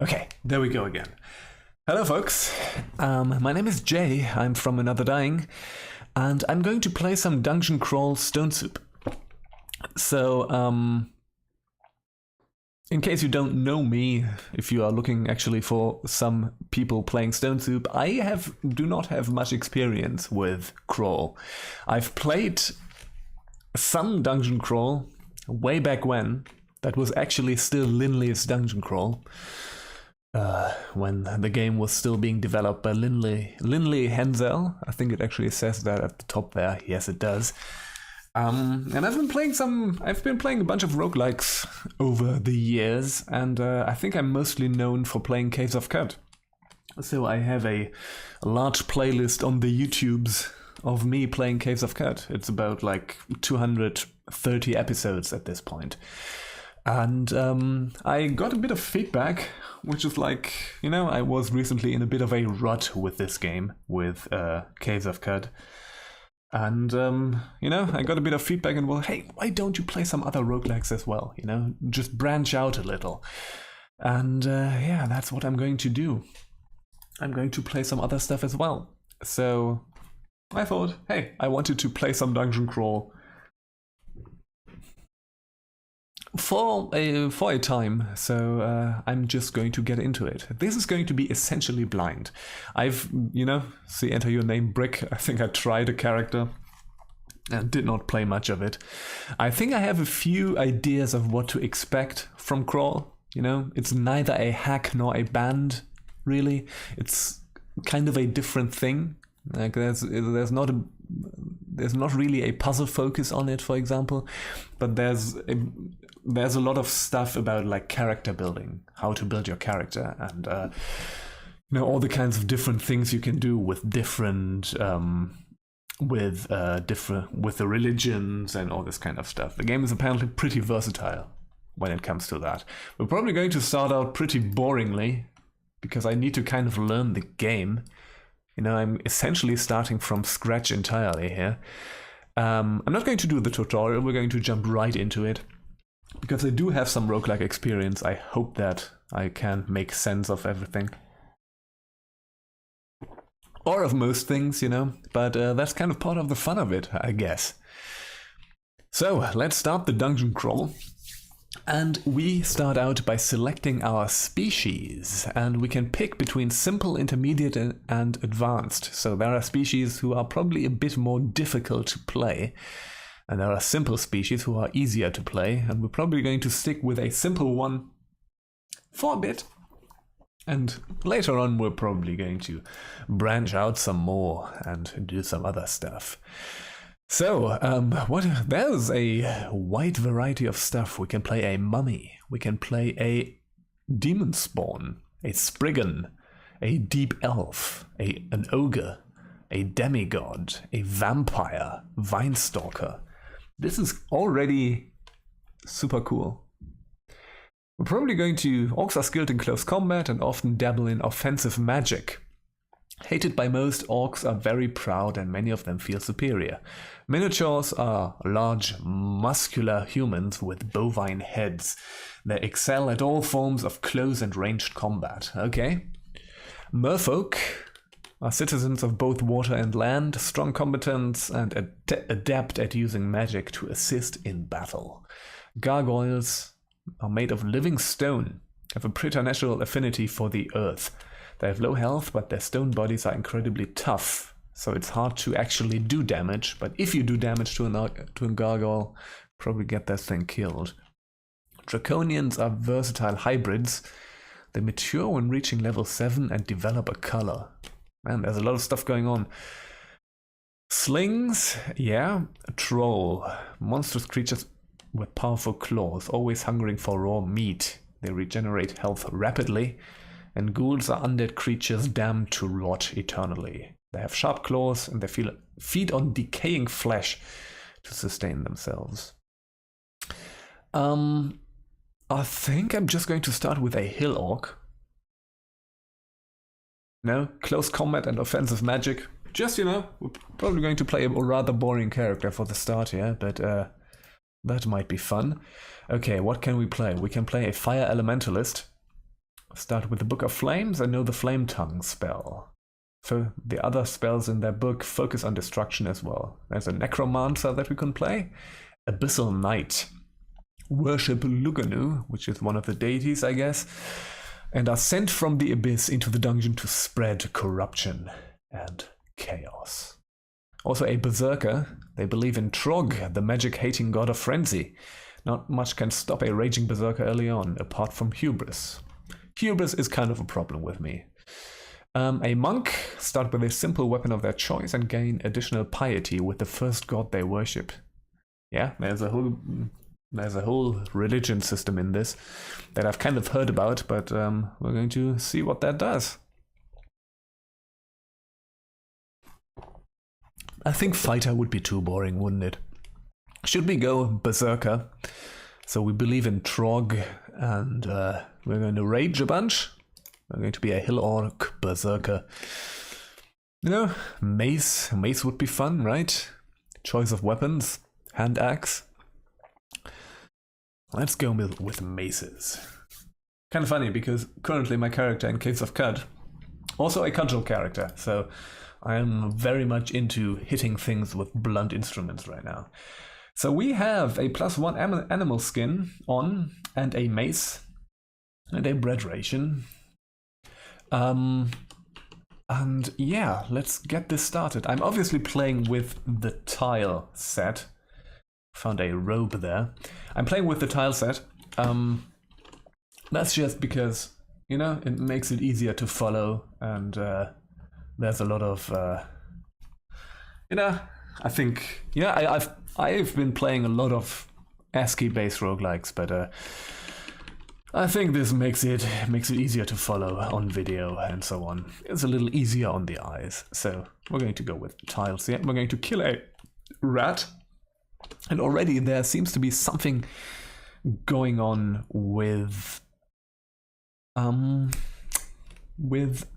Okay, there we go again. Hello, folks. My name is Jay. I'm from Another Dying, and I'm going to play some Dungeon Crawl Stone Soup. So, in case you don't know me, if you are looking actually for some people playing Stone Soup, I do not have much experience with Crawl. I've played some Dungeon Crawl way back when. That was actually still Linley's Dungeon Crawl. When the game was still being developed by Linley Hensel. I think it actually says that at the top there. Yes, it does. And I've been playing a bunch of roguelikes over the years, and I think I'm mostly known for playing Caves of Qud. So I have a large playlist on the YouTubes of me playing Caves of Qud. It's about like 230 episodes at this point. And I got a bit of feedback, which is like, I was recently in a bit of a rut with this game, with Caves of Qud. And, I got a bit of feedback and, well, hey, why don't you play some other roguelikes as well? Just branch out a little. And, yeah, that's what I'm going to do. I'm going to play some other stuff as well. So I thought, hey, I wanted to play some Dungeon Crawl for a time, so I'm just going to get into it. This is going to be essentially blind. I've, see, enter your name, Brick. I think I tried a character and did not play much of it. I think I have a few ideas of what to expect from Crawl. It's neither a hack nor a band, really. It's kind of a different thing. Like there's not really a puzzle focus on it, for example, but there's a lot of stuff about like character building, how to build your character, and all the kinds of different things you can do with different with the religions and all this kind of stuff. The game is apparently pretty versatile when it comes to that. We're probably going to start out pretty boringly because I need to kind of learn the game. I'm essentially starting from scratch entirely here. I'm not going to do the tutorial, we're going to jump right into it. Because I do have some roguelike experience, I hope that I can make sense of everything. Or of most things, but that's kind of part of the fun of it, I guess. So, let's start the dungeon crawl. And we start out by selecting our species, and we can pick between simple, intermediate, and advanced. So there are species who are probably a bit more difficult to play, and there are simple species who are easier to play, and we're probably going to stick with a simple one for a bit. And later on we're probably going to branch out some more and do some other stuff. So, there's a wide variety of stuff. We can play a mummy, we can play a demon spawn, a spriggan, a deep elf, an ogre, a demigod, a vampire, vinestalker. This is already super cool. We're probably going to... Orcs are skilled in close combat and often dabble in offensive magic. Hated by most, orcs are very proud and many of them feel superior. Minotaurs are large, muscular humans with bovine heads. They excel at all forms of close and ranged combat. Okay. Merfolk are citizens of both water and land, strong combatants and adept at using magic to assist in battle. Gargoyles are made of living stone, have a preternatural affinity for the earth. They have low health, but their stone bodies are incredibly tough, so it's hard to actually do damage, but if you do damage to a gargoyle, probably get that thing killed. Draconians are versatile hybrids. They mature when reaching level 7 and develop a color. Man, there's a lot of stuff going on. Slings, yeah. A troll. Monstrous creatures with powerful claws, always hungering for raw meat. They regenerate health rapidly. And ghouls are undead creatures damned to rot eternally. They have sharp claws and they feed on decaying flesh to sustain themselves. I think I'm just going to start with a hill orc. No, close combat and offensive magic. Just, we're probably going to play a rather boring character for the start here, but that might be fun. Okay, what can we play? We can play a fire elementalist. Start with the Book of Flames. I know the Flame Tongue spell. So the other spells in their book focus on destruction as well. There's a Necromancer that we can play. Abyssal Knight. Worship Luganu, which is one of the deities, I guess, and are sent from the abyss into the dungeon to spread corruption and chaos. Also a Berserker. They believe in Trog, the magic-hating god of frenzy. Not much can stop a raging Berserker early on, apart from hubris. Hubris is kind of a problem with me. A monk. Start with a simple weapon of their choice and gain additional piety with the first god they worship. Yeah, there's a whole religion system in this that I've kind of heard about, but we're going to see what that does. I think fighter would be too boring, wouldn't it? Should we go Berserker? So we believe in Trog, and we're going to rage a bunch. We're going to be a Hill Orc Berserker. You know, mace. Mace would be fun, right? Choice of weapons. Hand axe. Let's go with maces. Kind of funny because currently my character in Caves of Qud, also a cudgel character, so I am very much into hitting things with blunt instruments right now. So we have a +1 animal skin on, and a mace, and a bread ration. And yeah, let's get this started. I'm obviously playing with the tile set. Found a robe there. I'm playing with the tile set. That's just because, you know, it makes it easier to follow, and there's a lot of, you know, I think, yeah, I've been playing a lot of ASCII-based roguelikes, but I think this makes it easier to follow on video and so on. It's a little easier on the eyes. So we're going to go with tiles here. We're going to kill a rat. And already there seems to be something going on with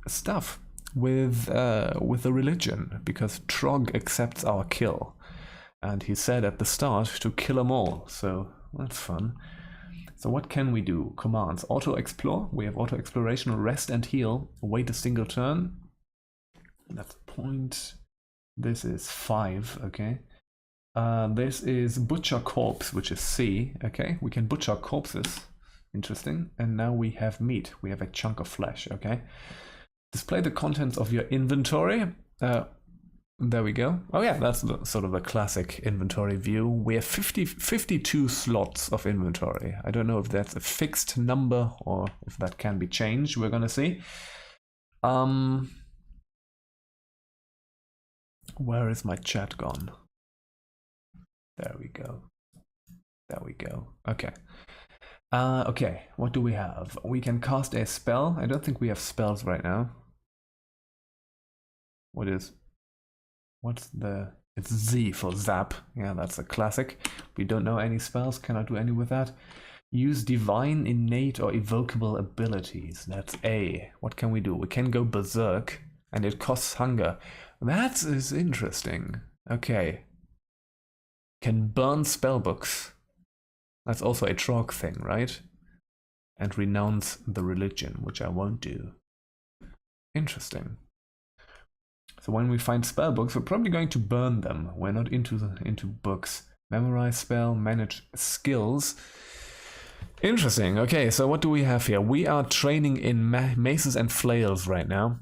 stuff, with the religion, because Trog accepts our kill, and he said at the start to kill them all. So that's fun. So what can we do? Commands: auto explore. We have auto exploration, rest and heal. Wait a single turn. That's point. This is 5. Okay. This is Butcher Corpse, which is C. Okay, we can butcher corpses. Interesting. And now we have meat. We have a chunk of flesh. Okay. Display the contents of your inventory. There we go. Oh yeah, that's sort of a classic inventory view. We have 52 slots of inventory. I don't know if that's a fixed number or if that can be changed. We're gonna see. Where is my chat gone? There we go. There we go. Okay. Okay, what do we have? We can cast a spell. I don't think we have spells right now. What's the... It's Z for zap. Yeah, that's a classic. We don't know any spells, cannot do any with that. Use divine, innate, or evocable abilities. That's A. What can we do? We can go berserk, and it costs hunger. That is interesting. Okay. Can burn spellbooks. That's also a Trog thing, right? And renounce the religion, which I won't do. Interesting. So when we find spellbooks, we're probably going to burn them. We're not into books. Memorize spell, manage skills. Interesting. Okay, so what do we have here? We are training in maces and flails right now.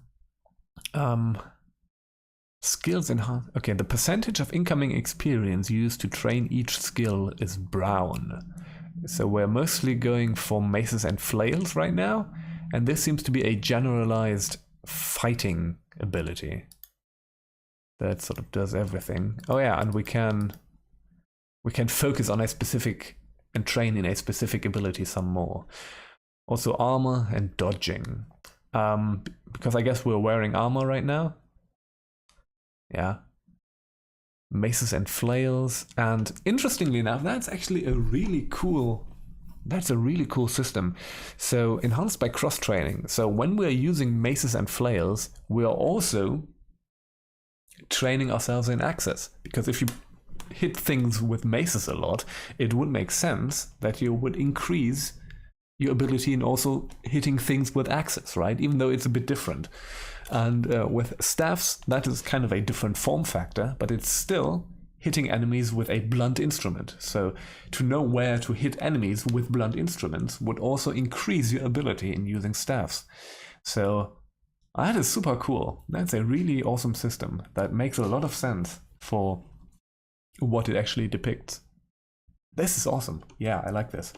Skills enhanced. Okay, the percentage of incoming experience used to train each skill is brown. So we're mostly going for maces and flails right now, and this seems to be a generalized fighting ability that sort of does everything. Oh yeah, and we can focus on a specific and train in a specific ability some more. Also armor and dodging, because I guess we're wearing armor right now. Yeah. Maces and flails. And interestingly enough, that's actually a really cool system. So enhanced by cross-training. So when we're using maces and flails, we are also training ourselves in axes. Because if you hit things with maces a lot, it would make sense that you would increase your ability in also hitting things with axes, right? Even though it's a bit different. And with staffs, that is kind of a different form factor, but it's still hitting enemies with a blunt instrument. So to know where to hit enemies with blunt instruments would also increase your ability in using staffs. So that is super cool. That's a really awesome system that makes a lot of sense for what it actually depicts. This is awesome. Yeah, I like this.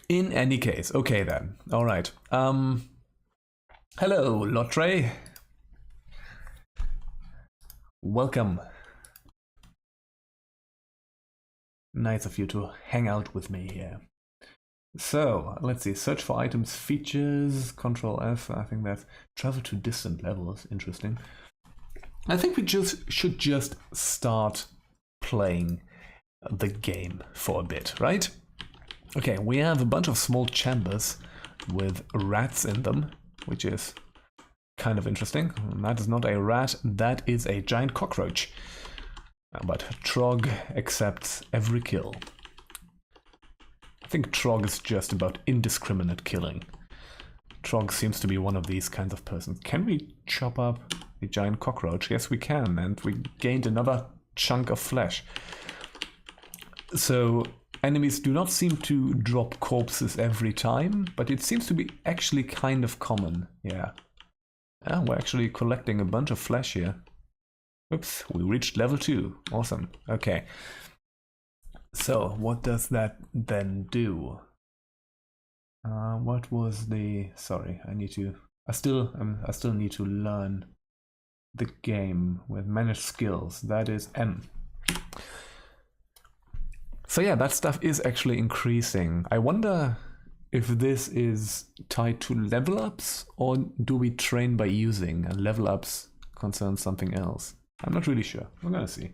In any case, okay then. All right. Hello, Lotre. Welcome. Nice of you to hang out with me here. So, let's see. Search for items, features, Control F. I think that's travel to distant levels. Interesting. I think we should just start playing the game for a bit, right? Okay, we have a bunch of small chambers with rats in them, which is kind of interesting. That is not a rat, that is a giant cockroach. But Trog accepts every kill. I think Trog is just about indiscriminate killing. Trog seems to be one of these kinds of persons. Can we chop up the giant cockroach? Yes, we can, and we gained another chunk of flesh. So enemies do not seem to drop corpses every time, but it seems to be actually kind of common. Yeah. We're actually collecting a bunch of flesh here. Oops, we reached level 2. Awesome. Okay. So, what does that then do? What was the... Sorry, I still need to learn the game with manage skills. That is M. So yeah, that stuff is actually increasing. I wonder if this is tied to level ups, or do we train by using, and level ups concern something else? I'm not really sure. We're gonna see.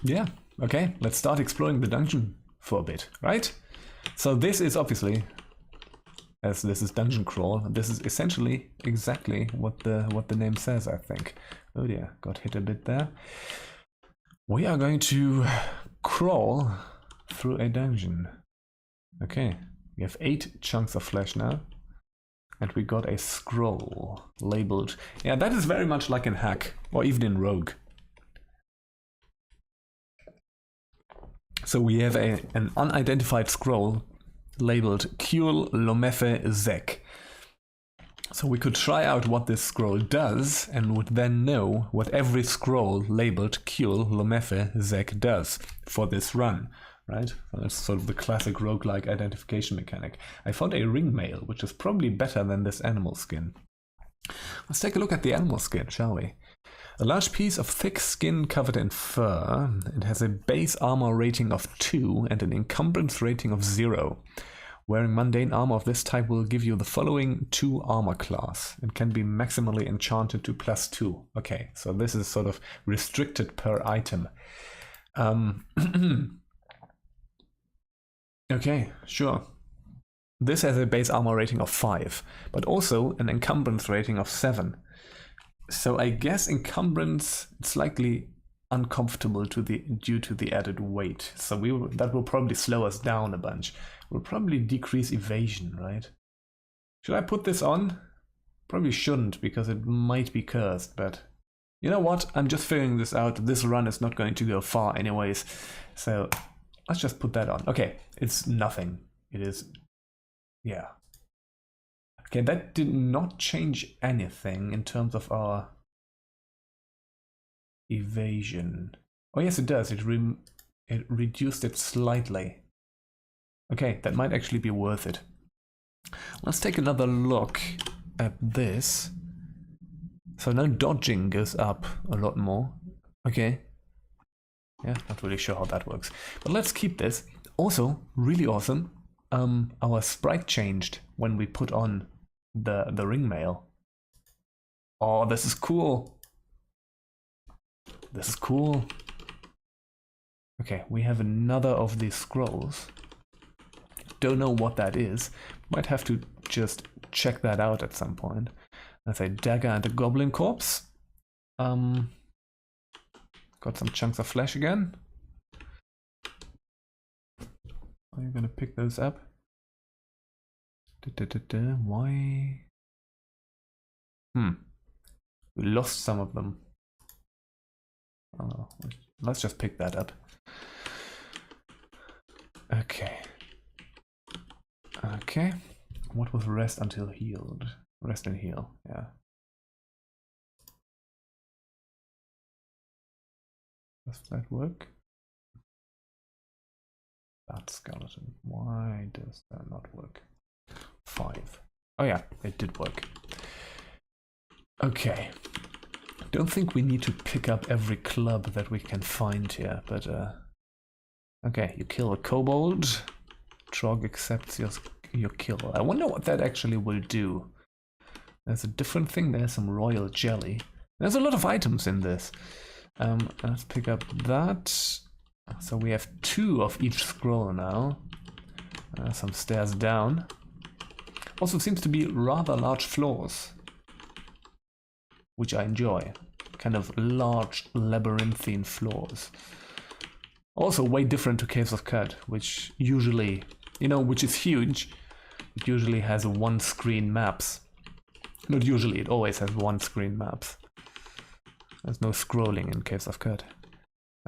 Yeah, okay, let's start exploring the dungeon for a bit, right? So this is obviously, as this is dungeon crawl, this is essentially exactly what the name says, I think. Oh dear, got hit a bit there. We are going to crawl through a dungeon. Okay, we have 8 chunks of flesh now. And we got a scroll labeled. Yeah, that is very much like in Hack, or even in Rogue. So we have an unidentified scroll labeled Kul Lomefe Zek. So we could try out what this scroll does, and would then know what every scroll labeled Kul Lomefe Zek does for this run, right? So that's sort of the classic roguelike identification mechanic. I found a ring mail, which is probably better than this animal skin. Let's take a look at the animal skin, shall we? A large piece of thick skin covered in fur. It has a base armor rating of 2 and an encumbrance rating of 0. Wearing mundane armor of this type will give you the following 2 armor class. It can be maximally enchanted to +2. Okay, so this is sort of restricted per item. Okay, sure. This has a base armor rating of 5, but also an encumbrance rating of 7. So I guess encumbrance, it's likely uncomfortable due to the added weight. So that will probably slow us down a bunch. Will probably decrease evasion, right? Should I put this on? Probably shouldn't, because it might be cursed, but you know what? I'm just figuring this out. This run is not going to go far anyways. So let's just put that on. Okay, it's nothing. It is... yeah. Okay, that did not change anything in terms of our evasion. Oh yes, it does. It reduced it slightly. Okay, that might actually be worth it. Let's take another look at this. So now dodging goes up a lot more. Okay. Yeah, not really sure how that works. But let's keep this. Also, really awesome. Our sprite changed when we put on the ring mail. Oh, this is cool. This is cool. Okay, we have another of these scrolls. Don't know what that is. Might have to just check that out at some point. That's a dagger and a goblin corpse. Got got some chunks of flesh again. Are you gonna pick those up? Why? We lost some of them. Oh, let's just pick that up. Okay. Okay. What was rest until healed? Rest and heal, yeah. Does that work? That skeleton. Why does that not work? 5. Oh yeah, it did work. Okay. Don't think we need to pick up every club that we can find here, but okay, you kill a kobold. Trog accepts your kill. I wonder what that actually will do. There's a different thing. There's some royal jelly. There's a lot of items in this. Let's pick up that. So we have 2 of each scroll now. Some stairs down. Also seems to be rather large floors, which I enjoy. Kind of large labyrinthine floors. Also way different to Caves of Qud, which usually, which is huge. It usually has 1-screen maps. Not usually, it always has 1-screen maps. There's no scrolling in Caves of Qud.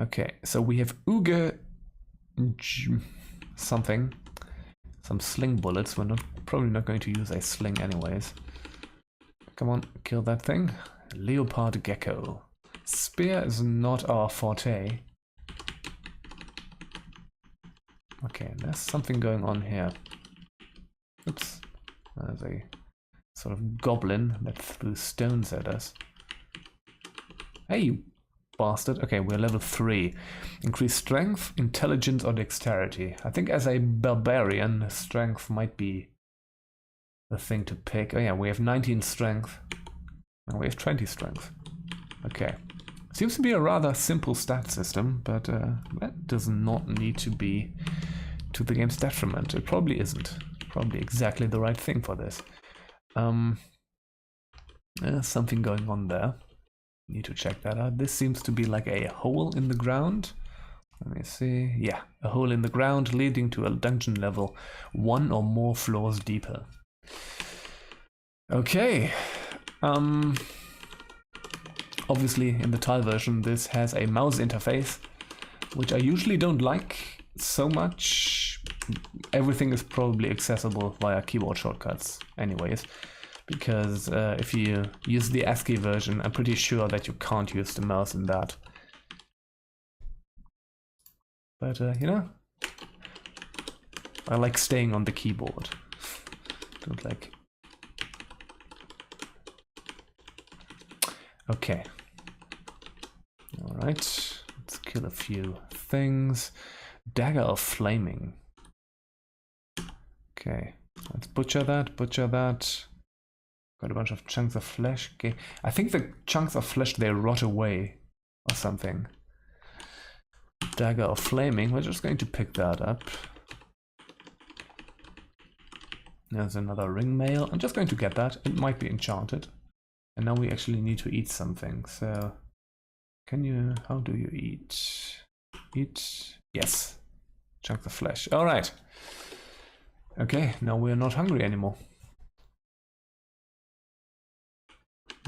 Okay, so we have Uge something. Some sling bullets. We're probably not going to use a sling anyways. Come on, kill that thing. Leopard gecko. Spear is not our forte. Okay, there's something going on here. Oops. There's a sort of goblin that threw stones at us. Hey, you bastard. Okay, we're level 3. Increase strength, intelligence, or dexterity. I think as a barbarian, strength might be the thing to pick. Oh yeah, we have 19 strength. And we have 20 strength. Okay. Seems to be a rather simple stat system, but that does not need to be to the game's detriment. It probably isn't. Probably exactly the right thing for this. There's something going on there. Need to check that out. This seems to be like a hole in the ground. Let me see. Yeah, a hole in the ground leading to a dungeon level 1 or more floors deeper. Okay. Obviously in the tile version this has a mouse interface, which I usually don't like so much. Everything is probably accessible via keyboard shortcuts anyways, because if you use the ASCII version, I'm pretty sure that you can't use the mouse in that. But I like staying on the keyboard. Don't like. Okay. Alright, let's kill a few things. Dagger of Flaming. Okay, let's butcher that, Got a bunch of chunks of flesh. Okay, I think the chunks of flesh, they rot away or something. Dagger of Flaming, we're just going to pick that up. There's another ring mail. I'm just going to get that. It might be enchanted. And now we actually need to eat something. So, how do you eat? Eat, yes. Chunks of flesh. All right. Okay, now we're not hungry anymore.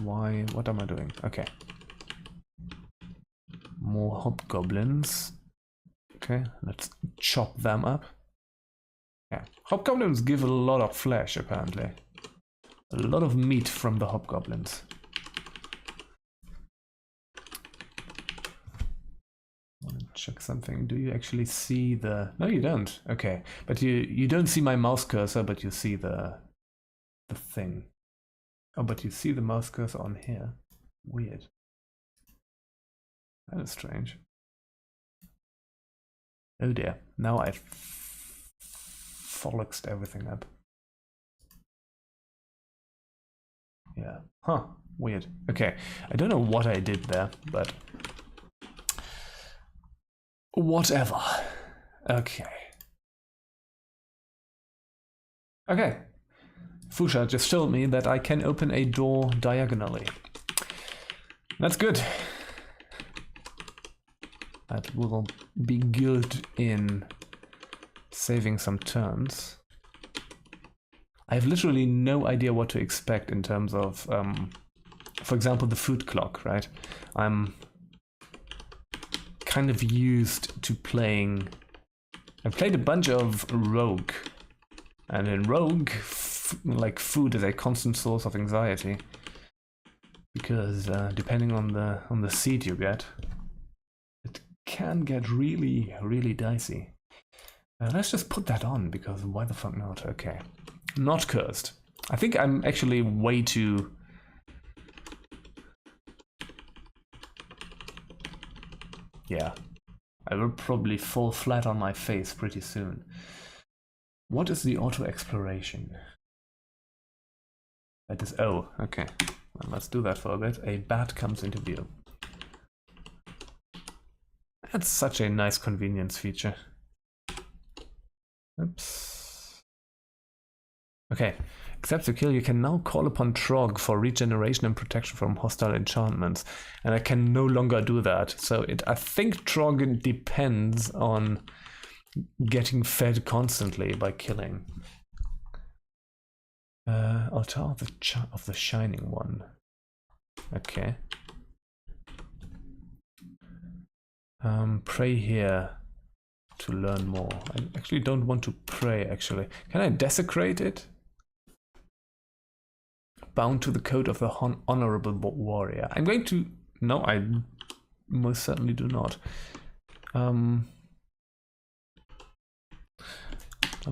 Why? What am I doing? Okay. More hobgoblins. Okay, let's chop them up. Yeah, hobgoblins give a lot of flesh, apparently. A lot of meat from the hobgoblins. Want to check something. Do you actually see the... No, you don't. Okay, but you don't see my mouse cursor, but you see the thing. Oh, but you see the mouse cursor on here. Weird. That is strange. Oh dear. Now I've flummoxed everything up. Yeah. Huh. Weird. Okay. I don't know what I did there, but whatever. Okay. Okay. Fusha just told me that I can open a door diagonally. That's good. That will be good in saving some turns. I have literally no idea what to expect in terms of, for example, the food clock, right? I'm kind of used to playing... I played a bunch of Rogue, and in Rogue, like food is a constant source of anxiety, because depending on the seed you get, it can get really, really dicey. Let's just put that on, because why the fuck not? Okay. Not cursed. I think I'm actually way too... Yeah. I will probably fall flat on my face pretty soon. What is the auto-exploration? That is... Oh, okay. Well, let's do that for a bit. A bat comes into view. That's such a nice convenience feature. Oops. Okay. Except to kill, you can now call upon Trog for regeneration and protection from hostile enchantments. And I can no longer do that. So I think Trog depends on getting fed constantly by killing. Altar of the Shining One. Okay. Pray here to learn more. I actually don't want to pray, actually. Can I desecrate it? Bound to the code of the honorable warrior. I'm going to... No, I most certainly do not. Let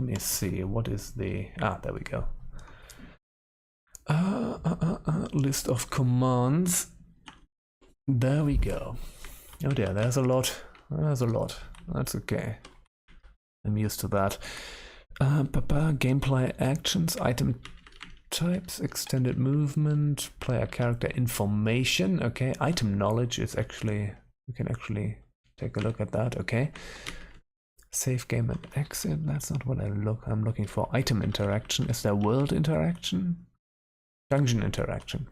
me see. What is the... Ah, there we go. List of commands. There we go. Oh dear, there's a lot. There's a lot. That's okay. I'm used to that. Gameplay actions, item types, extended movement, player character information. Okay, item knowledge is actually, we can actually take a look at that. Okay, save game and exit. That's not what I'm looking for. Item interaction. Is there world interaction? Dungeon interaction.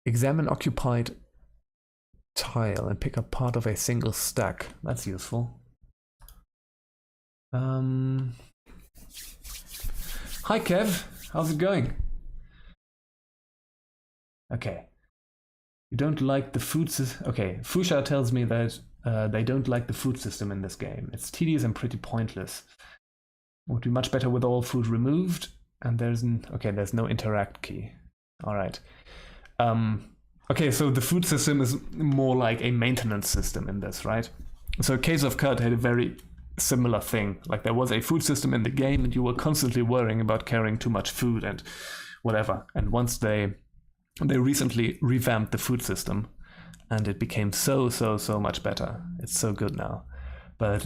Examine occupied tile and pick up part of a single stack. That's useful. Hi Kev, how's it going? Okay. You don't like the food system. Okay, Fusha tells me that they don't like the food system in this game. It's tedious and pretty pointless. It would be much better with all food removed. And there's no interact key. All right. Okay, so the food system is more like a maintenance system in this, right? So Case of Cut had a very similar thing. Like there was a food system in the game and you were constantly worrying about carrying too much food and whatever. And once they recently revamped the food system and it became so much better. It's so good now. But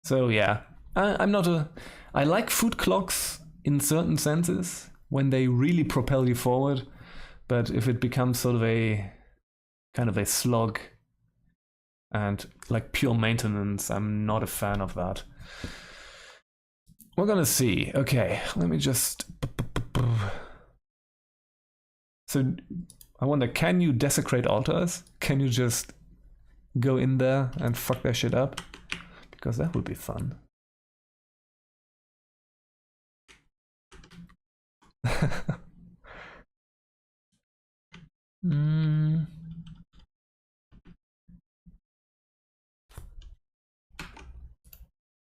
so yeah, I like food clocks in certain senses when they really propel you forward. But if it becomes sort of a kind of a slog and like pure maintenance, I'm not a fan of that. We're gonna see. Okay, let me just... So I wonder, can you desecrate altars? Can you just go in there and fuck their shit up? Because that would be fun.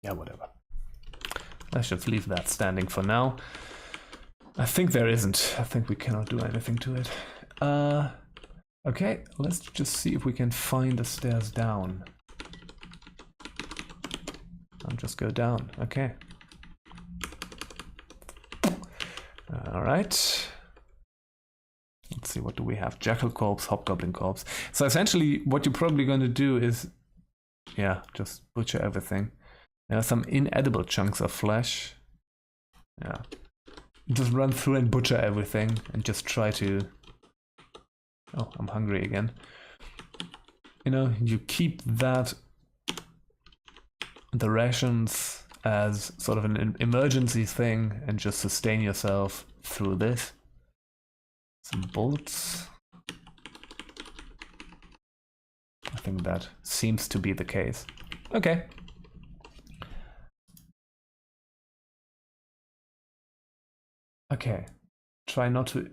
Yeah, whatever. Let's just leave that standing for now. I think there isn't. I think we cannot do anything to it. Okay, let's just see if we can find the stairs down. I'll just go down. Okay. All right. Let's see, what do we have? Jackal corpse, hobgoblin corpse. So essentially what you're probably going to do is, yeah, just butcher everything. There are some inedible chunks of flesh. Yeah. Just run through and butcher everything and just try to... Oh, I'm hungry again. You know, you keep that, the rations, as sort of an emergency thing and just sustain yourself through this. Some bolts. think that seems to be the case. Okay. Okay. Try not to...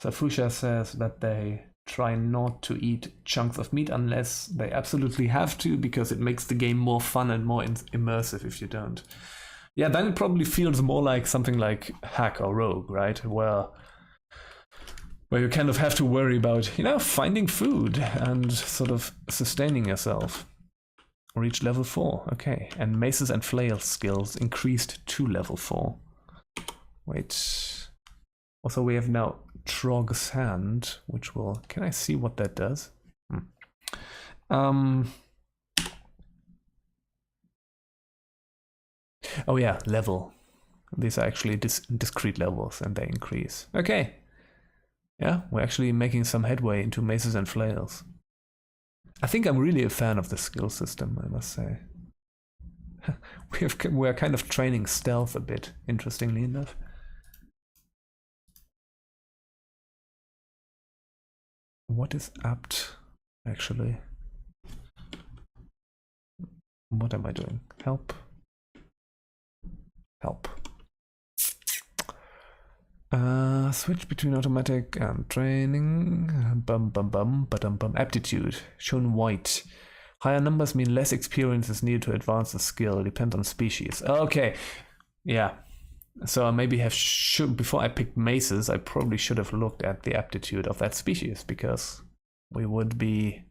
So Fusha says that they try not to eat chunks of meat unless they absolutely have to, because it makes the game more fun and more immersive if you don't. Yeah, then it probably feels more like something like Hack or Rogue, right? Where you kind of have to worry about, finding food and sort of sustaining yourself. Reach level 4, okay. And maces and flail skills increased to level 4. Wait. Also, we have now Trog's Hand, which will... Can I see what that does? Oh yeah, level. These are actually discrete levels and they increase. Okay. Yeah, we're actually making some headway into maces and flails. I think I'm really a fan of the skill system, I must say. We're kind of training stealth a bit, interestingly enough. What is apt, actually? What am I doing? Help. Help. Switch between automatic and training. Aptitude. Shown white. Higher numbers mean less experience is needed to advance the skill. Depends on species. Okay. Yeah. So I maybe before I picked maces, I probably should have looked at the aptitude of that species, because we would be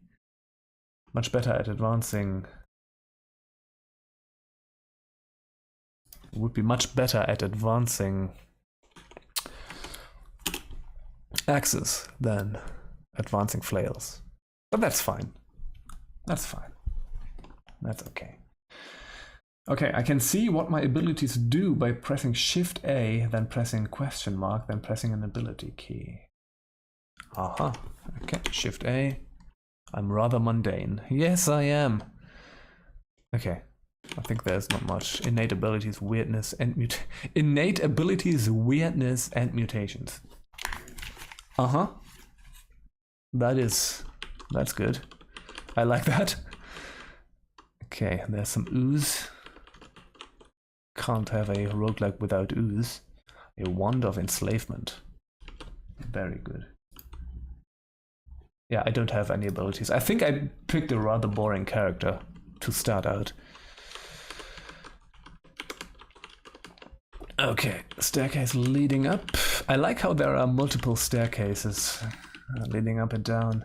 much better at advancing. Would be much better at advancing axes than advancing flails. But that's fine. That's fine. That's okay. Okay, I can see what my abilities do by pressing Shift A, then pressing question mark, then pressing an ability key. Aha. Okay, Shift A. I'm rather mundane. Yes, I am. Okay. I think there's not much. Innate abilities, weirdness, and innate abilities, weirdness, and mutations. That's good. I like that. Okay, there's some ooze. Can't have a roguelike without ooze. A wand of enslavement. Very good. Yeah, I don't have any abilities. I think I picked a rather boring character to start out. Okay, staircase leading up. I like how there are multiple staircases leading up and down.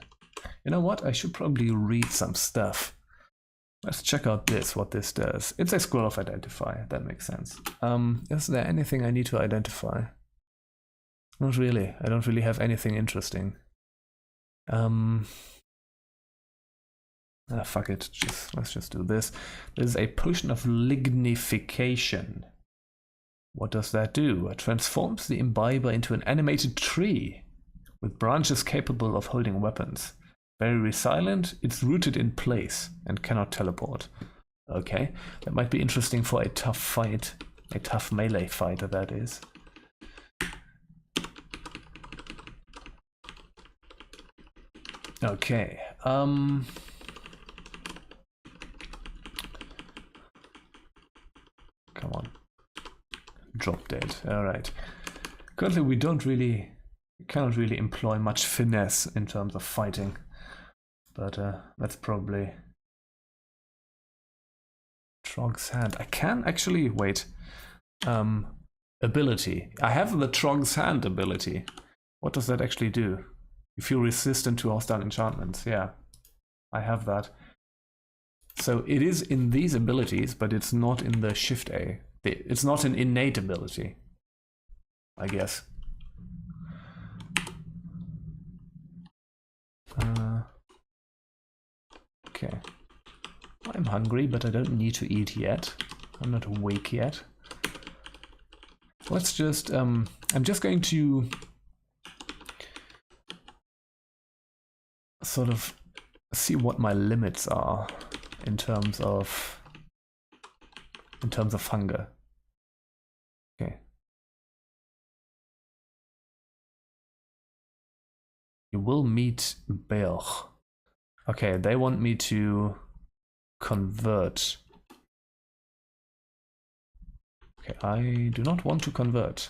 You know what? I should probably read some stuff. Let's check out this, what this does. It's a scroll of identify, that makes sense. Is there anything I need to identify? Not really. I don't really have anything interesting. Fuck it. Let's just do this. This is a potion of lignification. What does that do? It transforms the imbiber into an animated tree with branches capable of holding weapons. Very resilient, it's rooted in place and cannot teleport. Okay, that might be interesting for a tough fight. A tough melee fighter, that is. Okay, come on. Drop dead, alright. Currently we cannot really employ much finesse in terms of fighting. But that's probably Trog's Hand. I can actually wait. Ability. I have the Trog's Hand ability. What does that actually do? You feel resistant to hostile enchantments. Yeah, I have that. So it is in these abilities, but it's not in the Shift A. It's not an innate ability, I guess. Okay. I'm hungry, but I don't need to eat yet. I'm not awake yet. Let's just, I'm just going to sort of see what my limits are in terms of hunger. Okay. You will meet Belch. Okay, they want me to convert. Okay, I do not want to convert.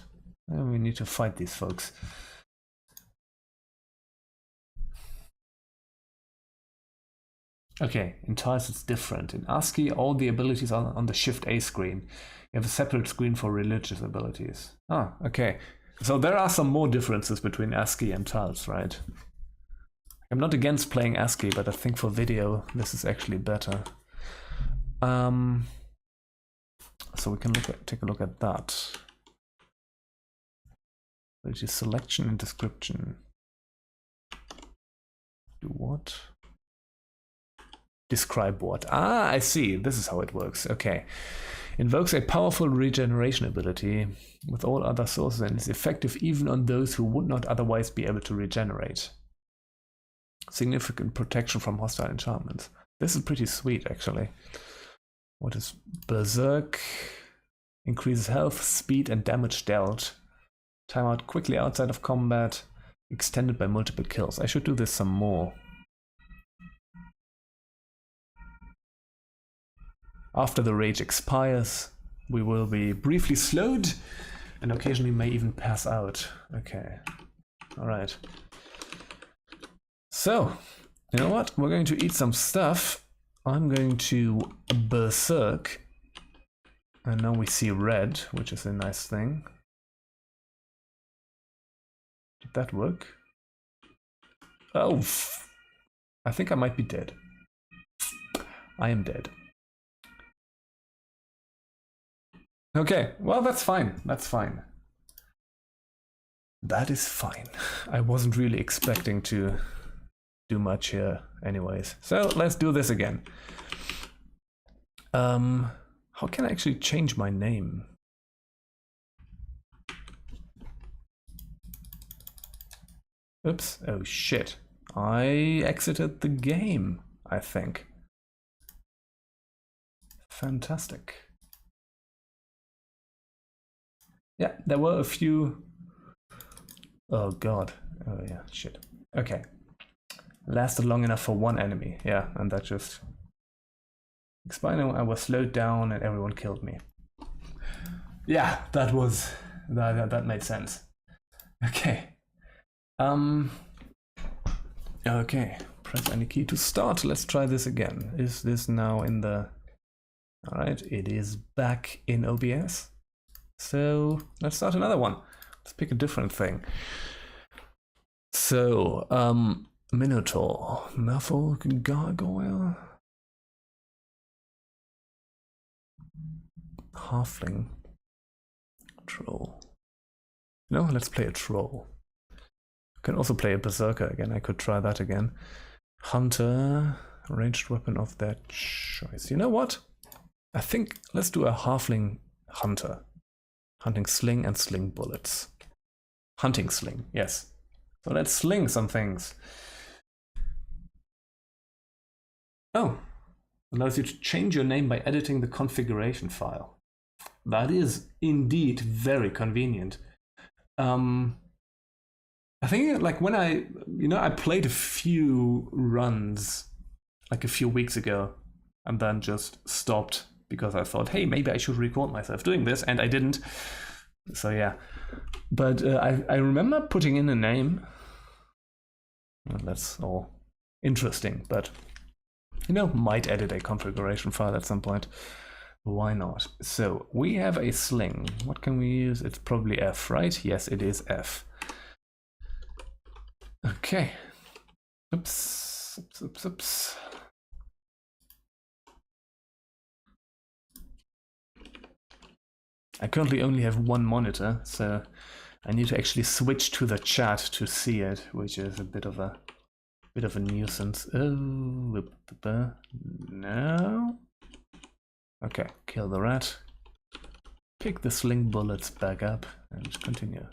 We need to fight these folks. Okay, in Tiles it's different. In ASCII, all the abilities are on the Shift A screen. You have a separate screen for religious abilities. Ah, okay. So there are some more differences between ASCII and Tiles, right? I'm not against playing ASCII, but I think for video this is actually better. So we can take a look at that. Which is selection and description. Do what? Describe what? Ah, I see. This is how it works. Okay. Invokes a powerful regeneration ability with all other sources and is effective even on those who would not otherwise be able to regenerate. Significant protection from hostile enchantments. This is pretty sweet, actually. What is Berserk? Increases health, speed, and damage dealt. Timeout quickly outside of combat. Extended by multiple kills. I should do this some more. After the rage expires, we will be briefly slowed and occasionally may even pass out. Okay. Alright. So, you know what? We're going to eat some stuff. I'm going to Berserk. And now we see red, which is a nice thing. Did that work? Oh, I think I might be dead. I am dead. Okay, well, that's fine. That's fine. That is fine. I wasn't really expecting to do much here anyways. So let's do this again. How can I actually change my name? Oops. Oh shit. I exited the game, I think. Fantastic. Yeah, there were a few... Oh god. Oh yeah, shit. Okay. Lasted long enough for one enemy. Yeah, and that just... expired. I was slowed down and everyone killed me. Yeah, that was... That made sense. Okay. Okay. Press any key to start. Let's try this again. Is this now in the... Alright, it is back in OBS. So let's start another one. Let's pick a different thing. So, Minotaur, Merfolk, Gargoyle, Halfling, Troll. No, let's play a Troll. I can also play a Berserker again. I could try that again. Hunter, ranged weapon of their choice. You know what? I think let's do a Halfling Hunter. Hunting sling and sling bullets. Hunting sling, yes. So let's sling some things. Oh, allows you to change your name by editing the configuration file. That is indeed very convenient. I think like when I played a few runs like a few weeks ago and then just stopped because I thought, hey, maybe I should record myself doing this, and I didn't. So yeah, but I remember putting in a name. Well, that's all interesting, but you know, might edit a configuration file at some point. Why not? So we have a sling. What can we use? It's probably F, right? Yes, it is F. Okay. Oops. Oops. Oops. Oops. I currently only have one monitor, so I need to actually switch to the chat to see it, which is a bit of a nuisance. Oh, no. Okay, kill the rat. Pick the sling bullets back up and continue.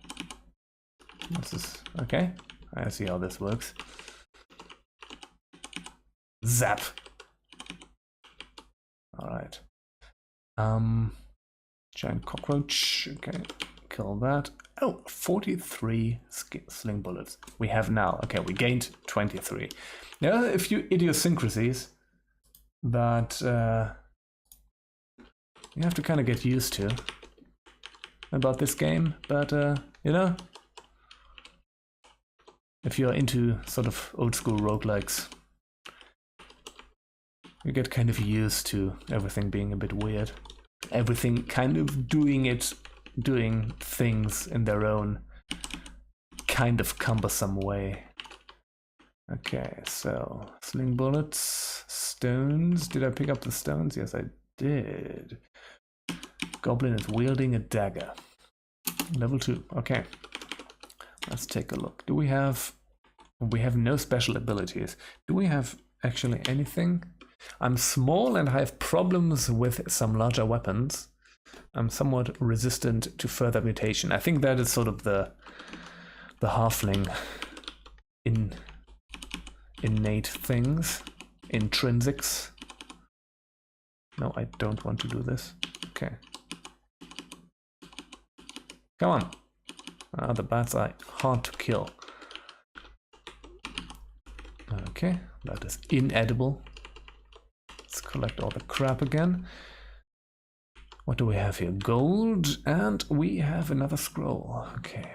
This is okay. I see how this works. Zap. All right. Giant cockroach. Okay, kill that. Oh, 43 sling bullets. We have now. Okay, we gained 23. There are a few idiosyncrasies that you have to kind of get used to about this game, but you know, if you're into sort of old school roguelikes, you get kind of used to everything being a bit weird. Everything kind of doing things in their own kind of cumbersome way. Okay, so sling bullets, stones. Did I pick up the stones? Yes, I did. Goblin is wielding a dagger. Level 2. Okay. Let's take a look. Do we have... We have no special abilities. Do we have actually anything? I'm small and I have problems with some larger weapons. I'm somewhat resistant to further mutation. I think that is sort of the halfling innate things. Intrinsics. No, I don't want to do this. Okay. Come on. Ah, the bats are hard to kill. Okay, that is inedible. Let's collect all the crap again. What do we have here? Gold, and we have another scroll. Okay.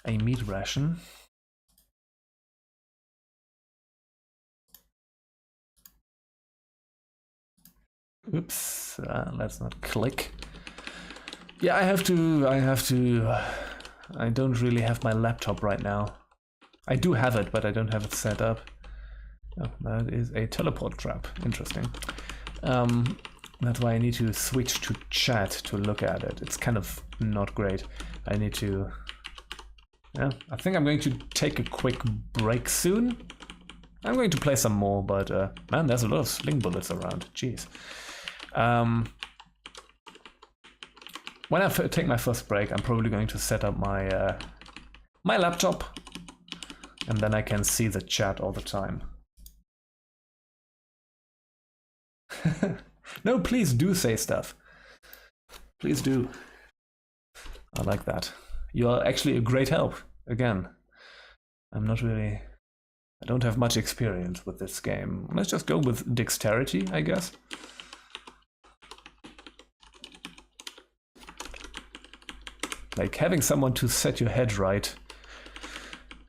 A meat ration. Oops, let's not click. Yeah, I don't really have my laptop right now. I do have it, but I don't have it set up. Oh, that is a teleport trap. Interesting. That's why I need to switch to chat to look at it. It's kind of not great. I need to... Yeah, I think I'm going to take a quick break soon. I'm going to play some more, but man, there's a lot of sling bullets around. Jeez. When I take my first break, I'm probably going to set up my my laptop, and then I can see the chat all the time. No, please do say stuff. Please do. I like that. You are actually a great help. Again, I don't have much experience with this game. Let's just go with dexterity, I guess. Like having someone to set your head right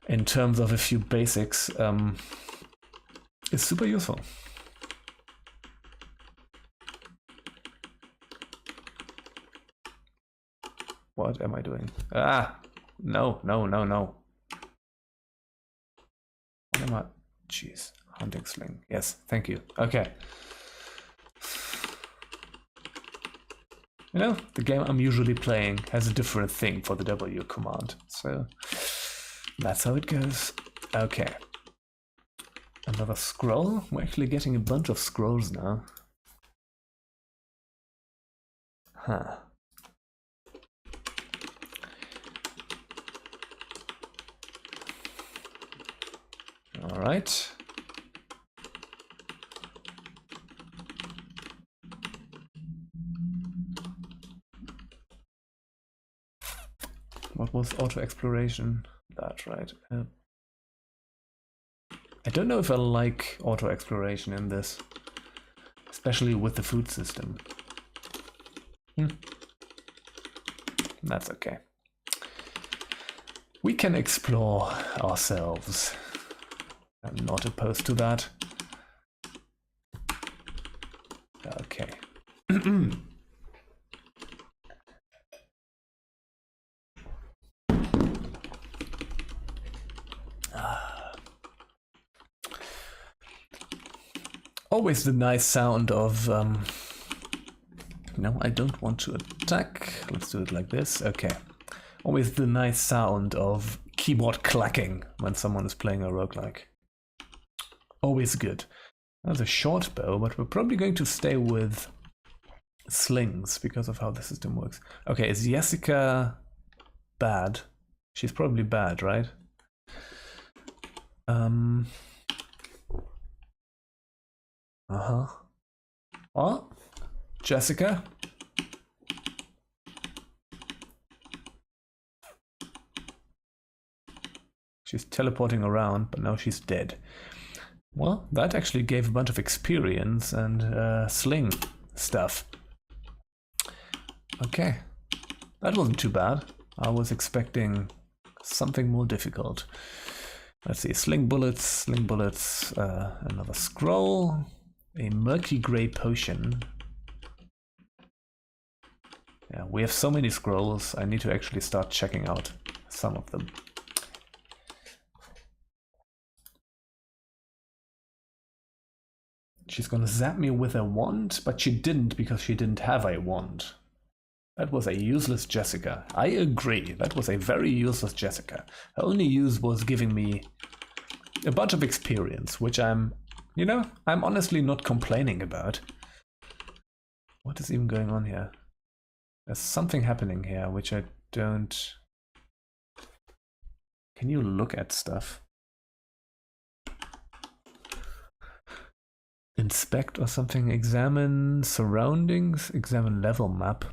in terms of a few basics is super useful. What am I doing? Ah, no. What am I? Jeez, hunting sling. Yes, thank you. Okay. You know, the game I'm usually playing has a different thing for the W command, so that's how it goes. Okay. Another scroll? We're actually getting a bunch of scrolls now. Huh. All right. What was auto exploration? That's right. I don't know if I like auto exploration in this, especially with the food system. That's okay. We can explore ourselves. I'm not opposed to that. Okay. Always the nice sound of... No, I don't want to attack. Let's do it like this. Okay. Always the nice sound of keyboard clacking when someone is playing a roguelike. Always good. That's a short bow, but we're probably going to stay with slings because of how the system works. Okay, is Jessica bad? She's probably bad, right? What? Jessica? She's teleporting around, but now she's dead. Well, that actually gave a bunch of experience and sling stuff. Okay, that wasn't too bad. I was expecting something more difficult. Let's see, sling bullets, another scroll, a murky grey potion. Yeah, we have so many scrolls, I need to actually start checking out some of them. She's gonna zap me with a wand, but she didn't because she didn't have a wand. That was a useless Jessica. I agree, that was a very useless Jessica. Her only use was giving me a bunch of experience, which I'm honestly not complaining about. What is even going on here? There's something happening here, which I don't... Can you look at stuff? Inspect or something, examine surroundings, examine level map.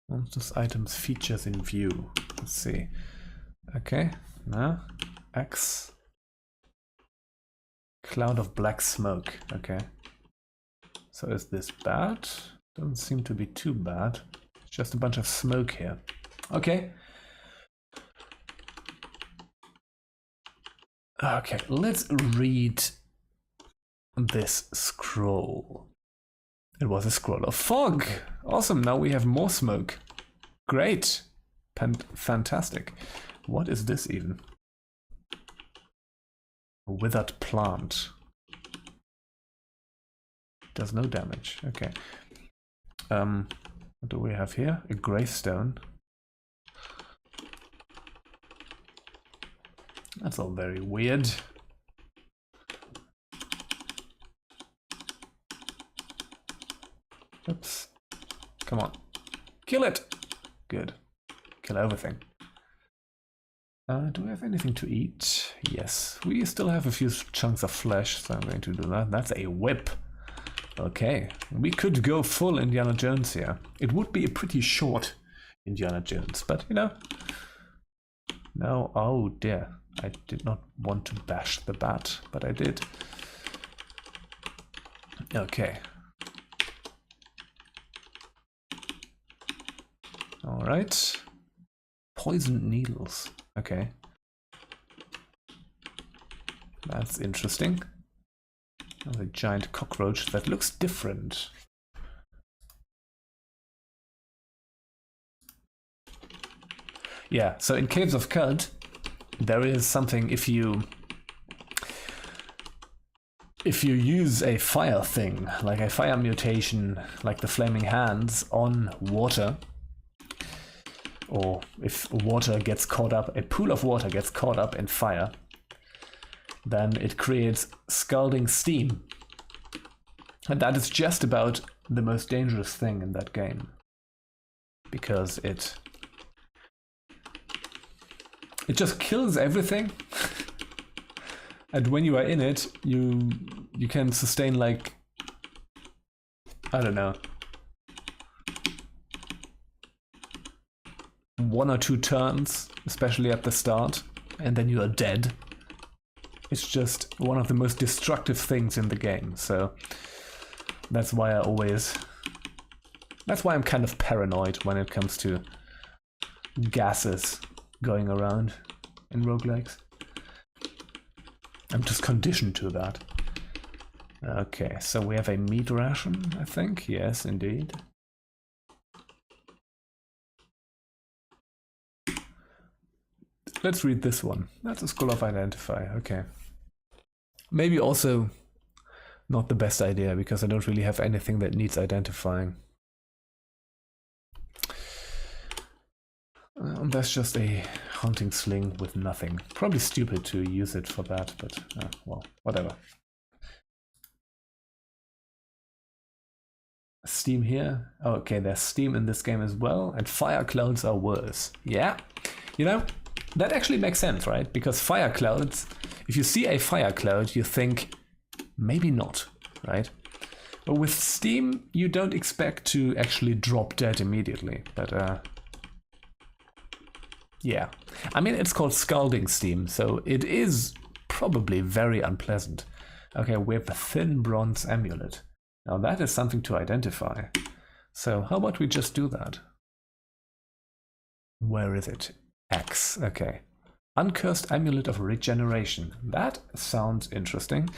Monsters, items, features in view. Let's see. Okay, now X. Cloud of black smoke. Okay. So is this bad? Doesn't seem to be too bad. It's just a bunch of smoke here. Okay. Okay, let's read this scroll. It was a scroll of fog. Awesome, now we have more smoke. Great. Fantastic. What is this even? A withered plant. Does no damage. Okay. What do we have here? A gravestone. That's all very weird. Oops. Come on. Kill it! Good. Kill everything. Do we have anything to eat? Yes. We still have a few chunks of flesh, so I'm going to do that. That's a whip. Okay. We could go full Indiana Jones here. It would be a pretty short Indiana Jones, but you know. No. Oh dear. I did not want to bash the bat, but I did. Okay. All right. Poisoned needles. Okay. That's interesting. There's a giant cockroach that looks different. Yeah, so in Caves of Qud, there is something if you use a fire thing, like a fire mutation, like the Flaming Hands, on water, or if water gets caught up, a pool of water gets caught up in fire, then it creates scalding steam. And that is just about the most dangerous thing in that game. Because it just kills everything. And when you are in it, you can sustain, like, I don't know, 1 or 2 turns, especially at the start, and then you are dead. It's just one of the most destructive things in the game, so that's why I'm kind of paranoid when it comes to gases going around in roguelikes. I'm just conditioned to that. Okay, so we have a meat ration, I think. Yes, indeed. Let's read this one. That's a Scroll of Identify. Okay. Maybe also not the best idea, because I don't really have anything that needs identifying. That's just a hunting sling with nothing. Probably stupid to use it for that, but well, whatever. Steam here. Oh, okay, there's steam in this game as well, and fire clouds are worse. Yeah, you know, that actually makes sense, right? Because fire clouds, if you see a fire cloud, you think, maybe not, right? But with steam, you don't expect to actually drop dead immediately, but Yeah. I mean, it's called Scalding Steam, so it is probably very unpleasant. Okay, we have a thin bronze amulet. Now that is something to identify. So how about we just do that? Where is it? X. Okay. Uncursed Amulet of Regeneration. That sounds interesting.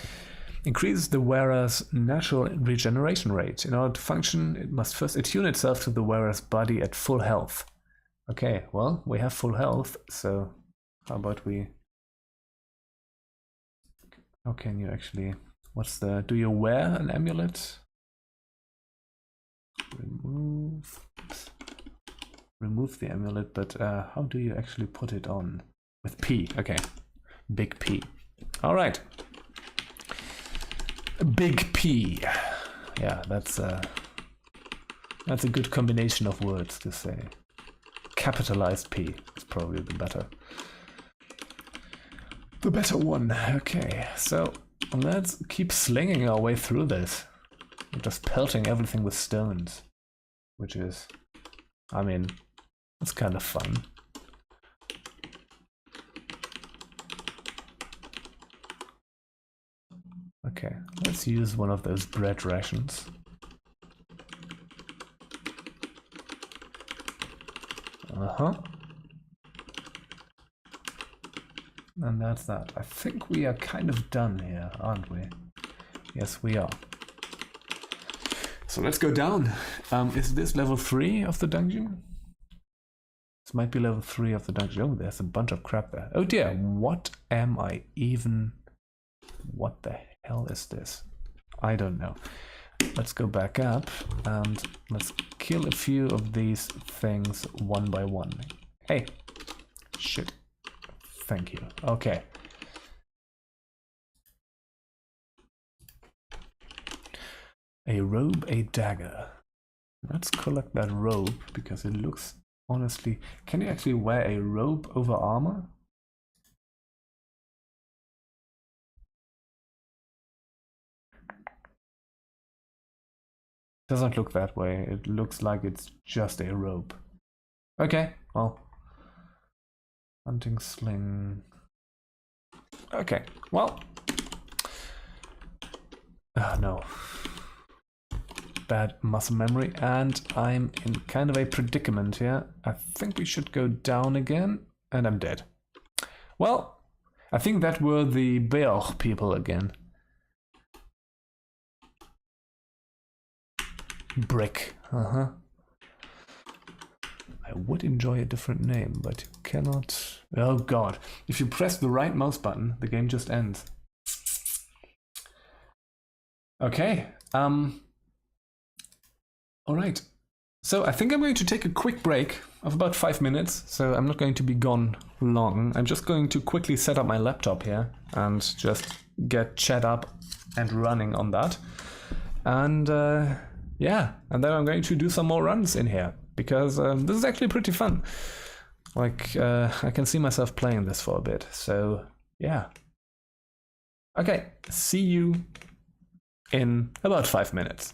Increases the wearer's natural regeneration rate. In order to function, it must first attune itself to the wearer's body at full health. Okay, well, we have full health, so how about we... How can you actually... What's the... Do you wear an amulet? Remove the amulet, but how do you actually put it on? With P, okay. Big P. All right. Big P. Yeah, that's a good combination of words to say. Capitalized P is probably the better one. Okay, so let's keep slinging our way through this. We're just pelting everything with stones, which is, I mean, it's kind of fun. Okay, let's use one of those bread rations. And that's that. I think we are kind of done here, aren't we? Yes, we are. So let's go down. Is this level 3 of the dungeon? This might be level 3 of the dungeon. Oh, there's a bunch of crap there. Oh dear, what am I even... What the hell is this? I don't know. Let's go back up and let's kill a few of these things one by one. Hey! Shit. Thank you. Okay. A robe, a dagger. Let's collect that robe because it looks honestly... Can you actually wear a robe over armor? Doesn't look that way. It looks like it's just a robe. Okay, well. Hunting sling. Okay, well. No. Bad muscle memory, and I'm in kind of a predicament here. I think we should go down again, and I'm dead. Well, I think that were the Beor people again. Brick. I would enjoy a different name, but you cannot... Oh god. If you press the right mouse button, the game just ends. Okay. Alright. So I think I'm going to take a quick break of about 5 minutes, so I'm not going to be gone long. I'm just going to quickly set up my laptop here and just get chat up and running on that. And yeah, and then I'm going to do some more runs in here, because this is actually pretty fun. Like, I can see myself playing this for a bit, so yeah. Okay, see you in about 5 minutes.